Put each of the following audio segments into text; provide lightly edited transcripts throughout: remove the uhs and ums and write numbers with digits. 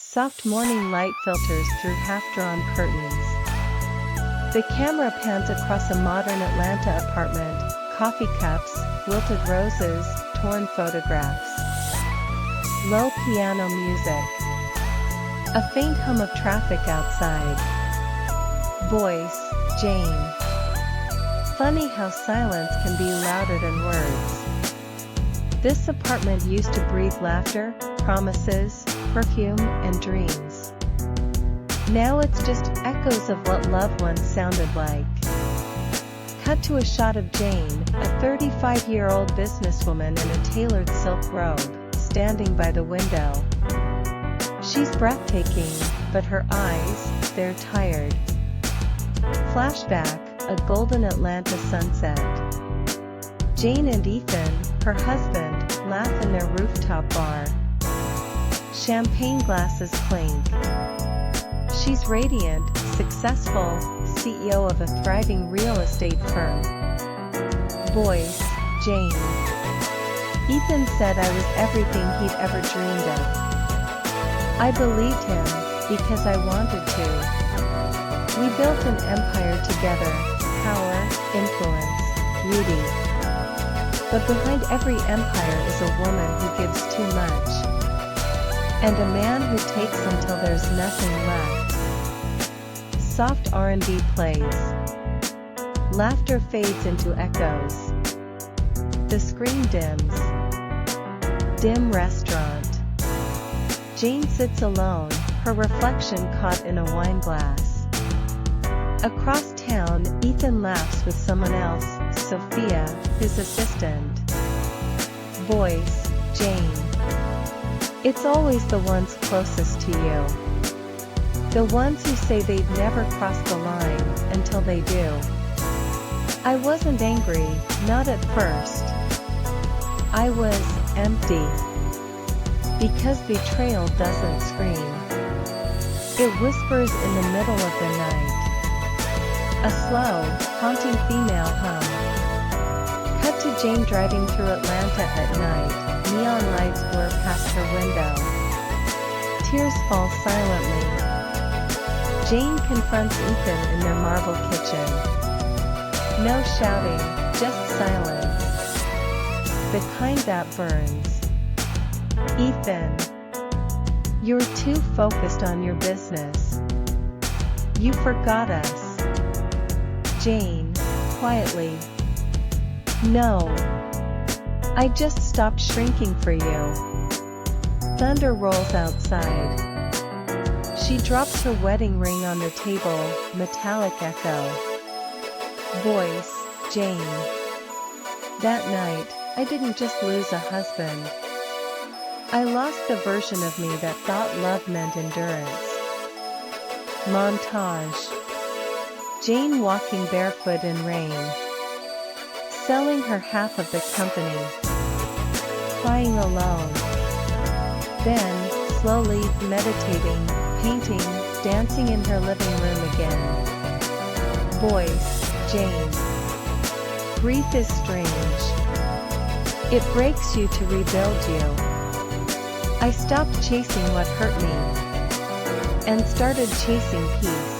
Soft morning light filters through half-drawn curtains. The camera pans across a modern Atlanta apartment, coffee cups, wilted roses, torn photographs. Low piano music. A faint hum of traffic outside. Voice, Jane. Funny how silence can be louder than words. This apartment used to breathe laughter, promises, perfume, and dreams. Now it's just echoes of what loved ones sounded like. Cut to a shot of Jane, a 35-year-old businesswoman in a tailored silk robe, standing by the window. She's breathtaking, but her eyes, they're tired. Flashback, a golden Atlanta sunset. Jane and Ethan, her husband, laugh in their rooftop bar. Champagne glasses clink. She's radiant, successful, CEO of a thriving real estate firm. Voice, Jane. Ethan said I was everything he'd ever dreamed of. I believed him, because I wanted to. We built an empire together, power, influence, beauty. But behind every empire is a woman who gives too much. And a man who takes until there's nothing left. Soft R&B plays. Laughter fades into echoes. The screen dims. Dim restaurant. Jane sits alone, her reflection caught in a wine glass. Across town, Ethan laughs with someone else, Sophia, his assistant. Voice, Jane. It's always the ones closest to you. The ones who say they'd never cross the line, until they do. I wasn't angry, not at first. I was empty. Because betrayal doesn't scream. It whispers in the middle of the night. A slow, haunting female hum. Cut to Jane driving through Atlanta at night, neon lights blur past her window. Tears fall silently. Jane confronts Ethan in their marble kitchen. No shouting, just silence. The kind that burns. Ethan. You're too focused on your business. You forgot us. Jane, quietly. No. I just stopped shrinking for you. Thunder rolls outside. She drops her wedding ring on the table, metallic echo. Voice, Jane. That night, I didn't just lose a husband. I lost the version of me that thought love meant endurance. Montage. Jane walking barefoot in rain. Selling her half of the company. Crying alone. Then, slowly, meditating, painting, dancing in her living room again. Voice, Jane. Grief is strange. It breaks you to rebuild you. I stopped chasing what hurt me. And started chasing peace.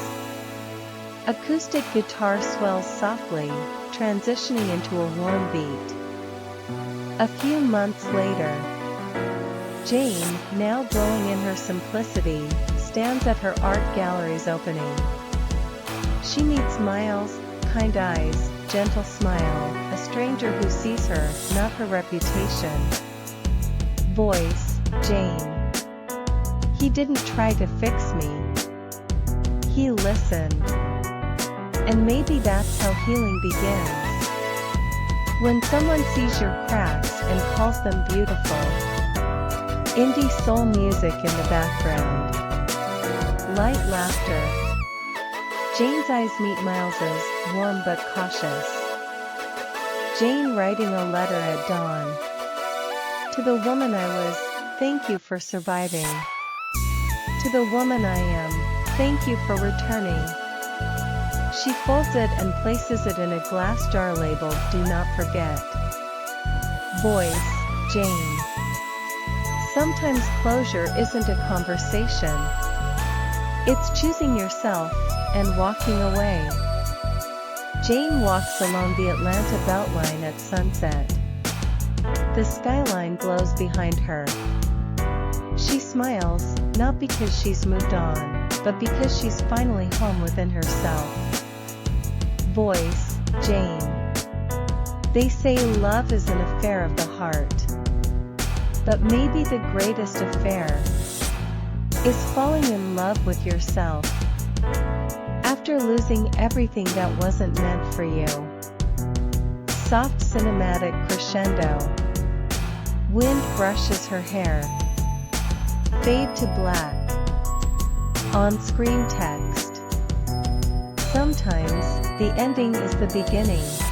Acoustic guitar swells softly, transitioning into a warm beat. A few months later, Jane, now glowing in her simplicity, stands at her art gallery's opening. She meets Miles, kind eyes, gentle smile, a stranger who sees her, not her reputation. Voice, Jane. He didn't try to fix me. He listened. And maybe that's how healing begins. When someone sees your cracks and calls them beautiful. Indie soul music in the background. Light laughter. Jane's eyes meet Miles's, warm but cautious. Jane writing a letter at dawn. To the woman I was, thank you for surviving. To the woman I am, thank you for returning. She folds it and places it in a glass jar labeled "Do Not Forget." Voice, Jane. Sometimes closure isn't a conversation. It's choosing yourself and walking away. Jane walks along the Atlanta Beltline at sunset. The skyline glows behind her. She smiles, not because she's moved on, but because she's finally home within herself. Voice, Jane. They say love is an affair of the heart. But maybe the greatest affair is falling in love with yourself. After losing everything that wasn't meant for you. Soft cinematic crescendo. Wind brushes her hair. Fade to black. On-screen text. Sometimes, the ending is the beginning.